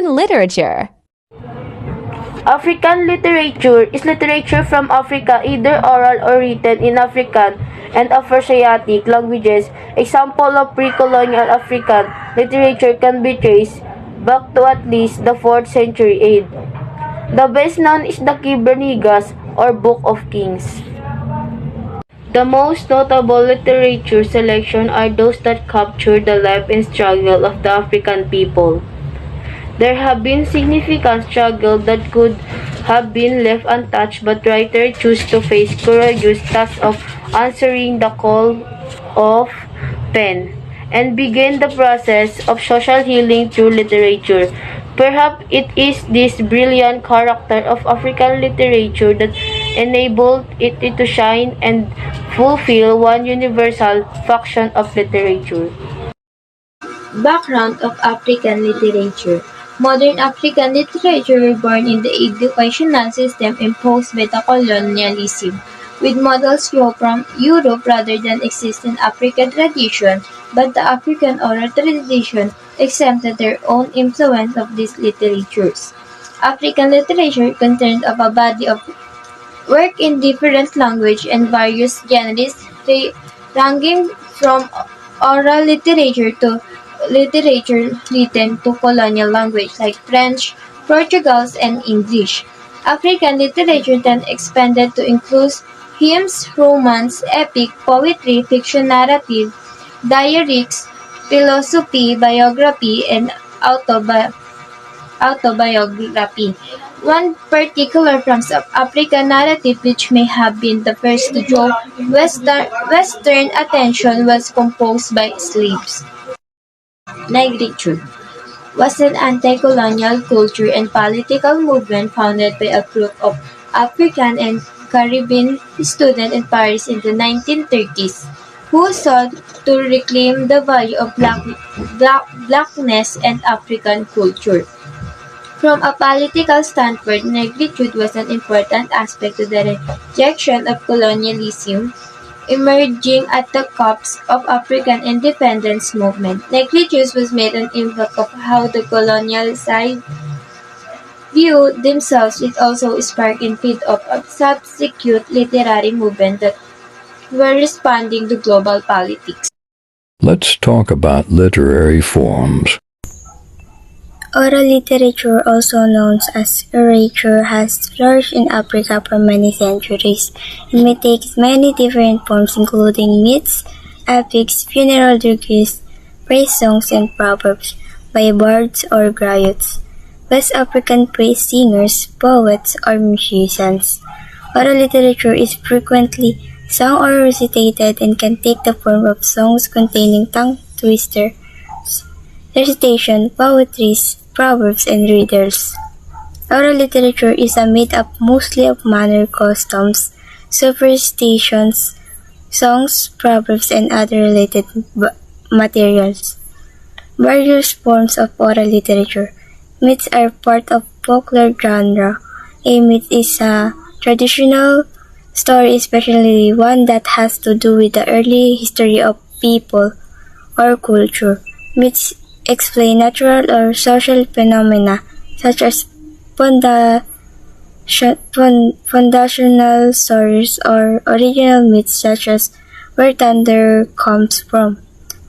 African literature? African literature is literature from Africa, either oral or written in African and Afroasiatic languages. Example of pre-colonial African literature can be traced back to at least the 4th century AD. The best known is the Kibernijas or Book of Kings. The most notable literature selection are those that capture the life and struggle of the African people. There have been significant struggles that could have been left untouched, but writers choose to face courageous task of answering the call of pen and begin the process of social healing through literature. Perhaps it is this brilliant character of African literature that enabled it to shine and fulfill one universal function of literature. Background of African literature. Modern African literature were born in the educational system imposed by the colonialism, with models drawn from Europe rather than existing African tradition, but the African oral tradition exempted their own influence of these literatures. African literature contained of a body of work in different language and various genres, ranging from oral literature to literature written to colonial language like French, Portuguese, and English. African literature then expanded to include hymns, romance, epic, poetry, fiction narrative, diaries, philosophy, biography, and autobiography. One particular from South African narrative which may have been the first to draw Western attention was composed by slaves. Negritude was an anti-colonial culture and political movement founded by a group of African and Caribbean students in Paris in the 1930s who sought to reclaim the value of blackness and African culture. From a political standpoint, negritude was an important aspect to the rejection of colonialism emerging at the cusp of African independence movement. Negritude was made an impact of how the colonial side viewed themselves. It also sparked in feed of a subsequent literary movement that were responding to global politics. Let's talk about literary forms. Oral literature, also known as literature, has flourished in Africa for many centuries. It may take many different forms including myths, epics, funeral dirges, praise songs, and proverbs by bards or griots, West African praise singers, poets, or musicians. Oral literature is frequently sung or recitated and can take the form of songs containing tongue twisters, recitation, poetries, proverbs, and riddles. Oral literature is made up mostly of manner customs, superstitions, songs, proverbs, and other related materials. Various forms of oral literature. Myths are part of folklore genre. A myth is a traditional story, especially one that has to do with the early history of people or culture. Myths explain natural or social phenomena such as foundational stories or original myths such as where thunder comes from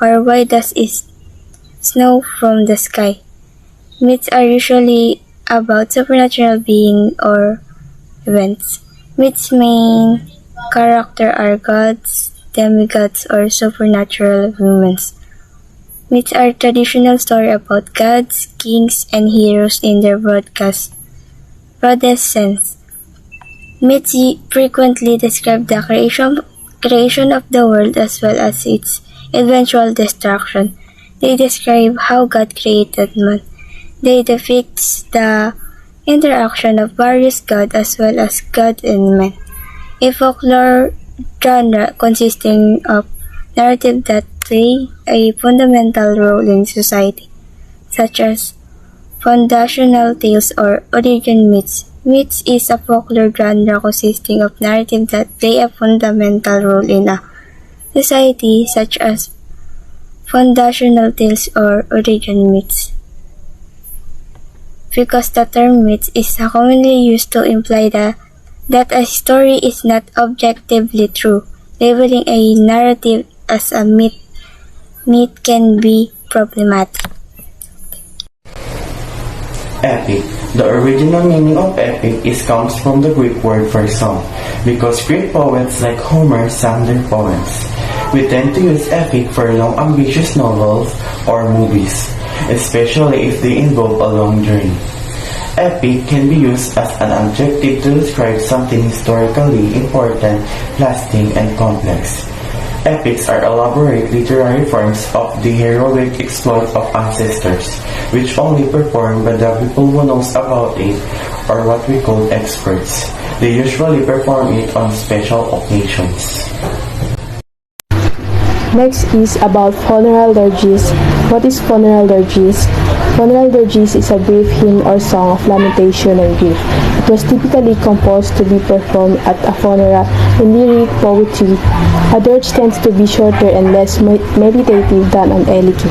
or why does it snow from the sky. Myths are usually about supernatural beings or events. Myths' main characters are gods, demigods, or supernatural humans. Myths are traditional stories about gods, kings, and heroes in their broadest sense. Myths frequently describe the creation of the world as well as its eventual destruction. They describe how God created man. They depict the interaction of various gods as well as God and man. A folklore genre consisting of narrative that play a fundamental role in society, such as foundational tales or origin myths. Myths is a folklore genre consisting of narrative that play a fundamental role in a society, such as foundational tales or origin myths. because the term myth is commonly used to imply that a story is not objectively true. Labeling a narrative as a myth can be problematic. Epic. The original meaning of epic comes from the Greek word for song, because Greek poets like Homer sang their poems. We tend to use epic for long ambitious novels or movies, especially if they involve a long journey. Epic can be used as an adjective to describe something historically important, lasting, and complex. Epics are elaborate literary forms of the heroic exploit of ancestors, which only performed by the people who knows about it, or what we call experts. They usually perform it on special occasions. Next is about funeral dirges. What is funeral dirges? Funeral dirges is a brief hymn or song of lamentation and grief. It was typically composed to be performed at a funeral in lyric poetry. A dirge tends to be shorter and less meditative than an elegy.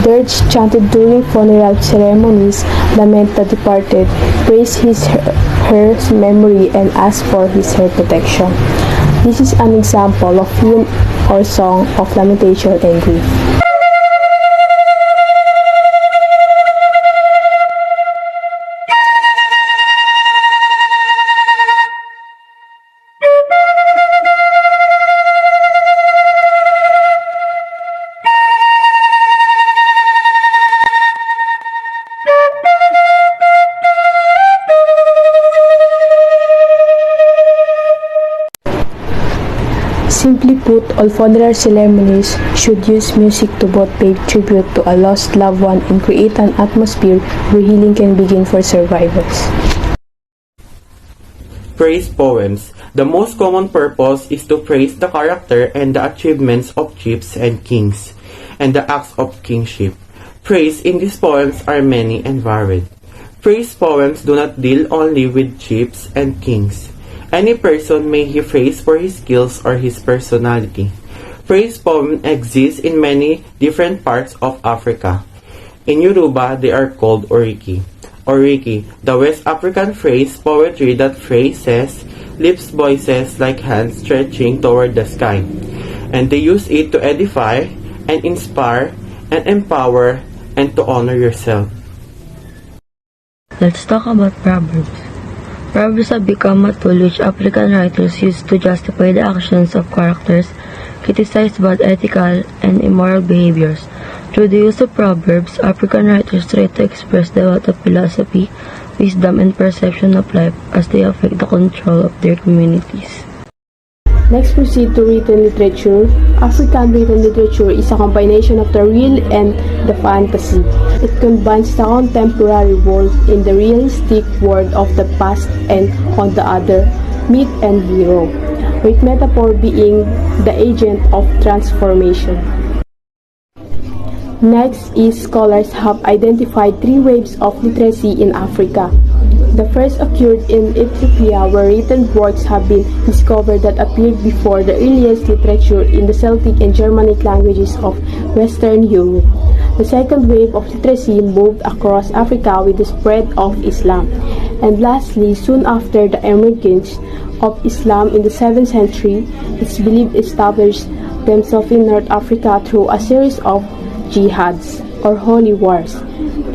Dirge chanted during funeral ceremonies lament the departed, praise her memory, and ask for her protection. This is an example of hymn or song of lamentation and grief. Simply put, all funeral ceremonies should use music to both pay tribute to a lost loved one and create an atmosphere where healing can begin for survivors. Praise poems. The most common purpose is to praise the character and the achievements of chiefs and kings, and the acts of kingship. Praise in these poems are many and varied. Praise poems do not deal only with chiefs and kings. Any person may hear praise for his skills or his personality. Praise poems exist in many different parts of Africa. In Yoruba, they are called oriki. Oriki, the West African phrase poetry that phrases lips voices like hands stretching toward the sky, and they use it to edify and inspire and empower and to honor yourself. Let's talk about Proverbs. Proverbs have become a tool which African writers use to justify the actions of characters criticized about ethical and immoral behaviors. Through the use of Proverbs, African writers try to express the wealth of philosophy, wisdom, and perception of life as they affect the control of their communities. Next, proceed to written literature. African written literature is a combination of the real and the fantasy. It combines the contemporary world in the realistic world of the past and, on the other, myth and hero, with metaphor being the agent of transformation. Next is scholars have identified three waves of literacy in Africa. The first occurred in Ethiopia, where written works have been discovered that appeared before the earliest literature in the Celtic and Germanic languages of Western Europe. The second wave of literacy moved across Africa with the spread of Islam. And lastly, soon after the emergence of Islam in the 7th century, it's believed established themselves in North Africa through a series of jihads, or holy wars.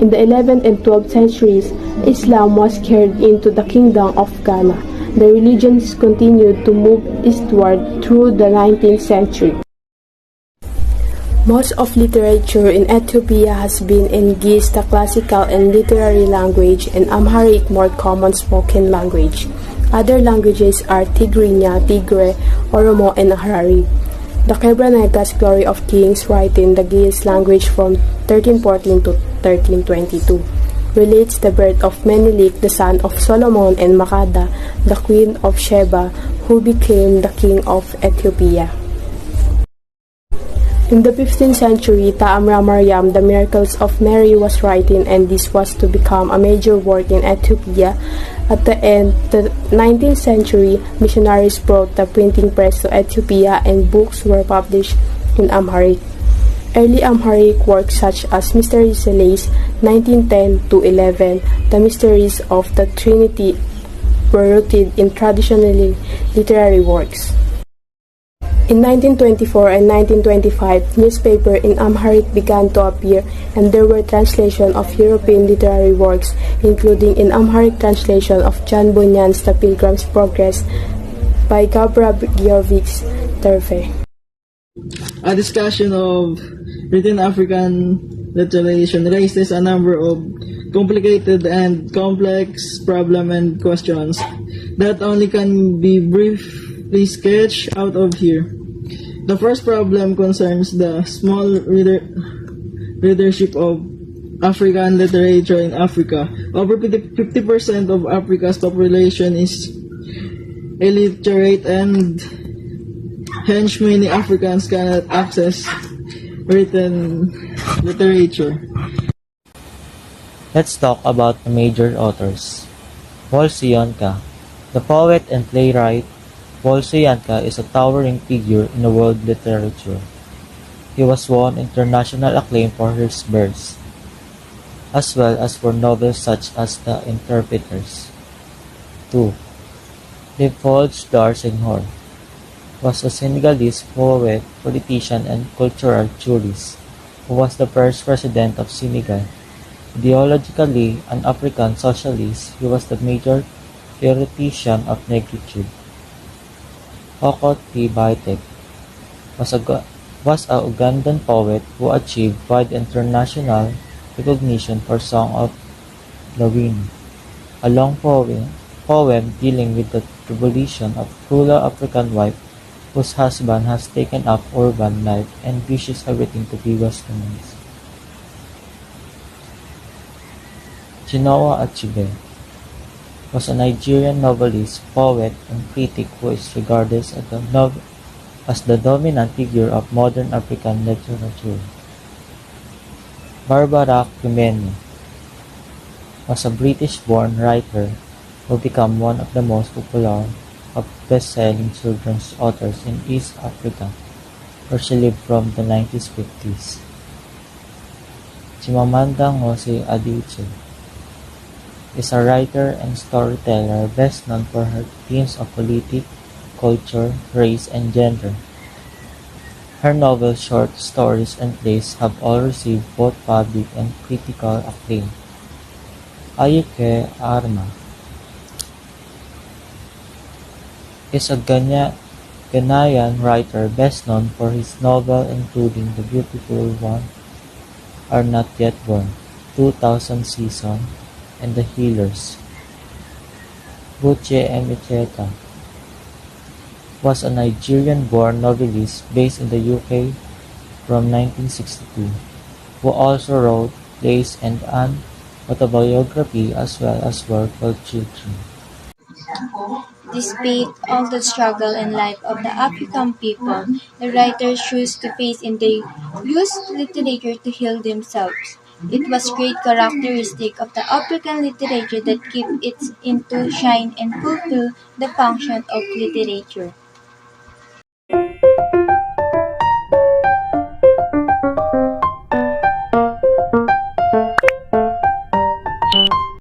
In the 11th and 12th centuries, Islam was carried into the kingdom of Ghana. The religions continued to move eastward through the 19th century. Most of literature in Ethiopia has been in Ge'ez, the classical and literary language, and Amharic, more common spoken language. Other languages are Tigrinya, Tigre, Oromo, and Harari. The Kebra-Nagast Glory of Kings, written the Ge'ez language from 1314 to 1322, relates the birth of Menelik, the son of Solomon, and Makada, the queen of Sheba, who became the king of Ethiopia. In the 15th century, Ta'amra Mariam, the Miracles of Mary, was written, and this was to become a major work in Ethiopia. At the end of the 19th century, missionaries brought the printing press to Ethiopia, and books were published in Amharic. Early Amharic works such as Mystery Celeste 1910-11, The Mysteries of the Trinity were rooted in traditionally literary works. In 1924 and 1925, newspaper in Amharic began to appear, and there were translations of European literary works, including in Amharic translation of John Bunyan's The Pilgrim's Progress by Gabra Georgievics Terfe. A discussion of written African literature raises a number of complicated and complex problems and questions that only can be briefly sketched out of here. The first problem concerns the small readership of African literature in Africa. Over 50% of Africa's population is illiterate, and hence many Africans cannot access written literature. Let's talk about the major authors. Wolsey-Yonka. The poet and playwright Wolsey-Yonka is a towering figure in world literature. He was won international acclaim for his verse, as well as for novels such as The Interpreters. 2. Leopold Sédar Senghor was a Senegalese poet, politician, and cultural theorist who was the first president of Senegal. Ideologically an African socialist, he was the major theoretician of negritude. Okot P. Baitek was a Ugandan poet who achieved wide international recognition for Song of Lawini, a long poem dealing with the tribulation of rural African wife whose husband has taken up urban life and wishes everything to be westernized. Chinua Achebe was a Nigerian novelist, poet, and critic who is regarded as the dominant figure of modern African literature. Barbara Kimeni was a British-born writer who became one of the most popular of best-selling children's authors in East Africa, where she lived from the 1950s. Chimamanda Ngozi Adichie is a writer and storyteller best known for her themes of politics, culture, race, and gender. Her novels, short stories, and plays have all received both public and critical acclaim. Ayike Arma is a Ghanaian writer best known for his novels including The Beautiful One, Are Not Yet Born, 2000 Season, and The Healers. Buche Emecheta was a Nigerian-born novelist based in the UK from 1962, who also wrote plays and an autobiography as well as work for children. Despite all the struggle and life of the African people, the writers chose to face and they used literature to heal themselves. It was great characteristic of the African literature that kept it into shine and fulfill the function of literature.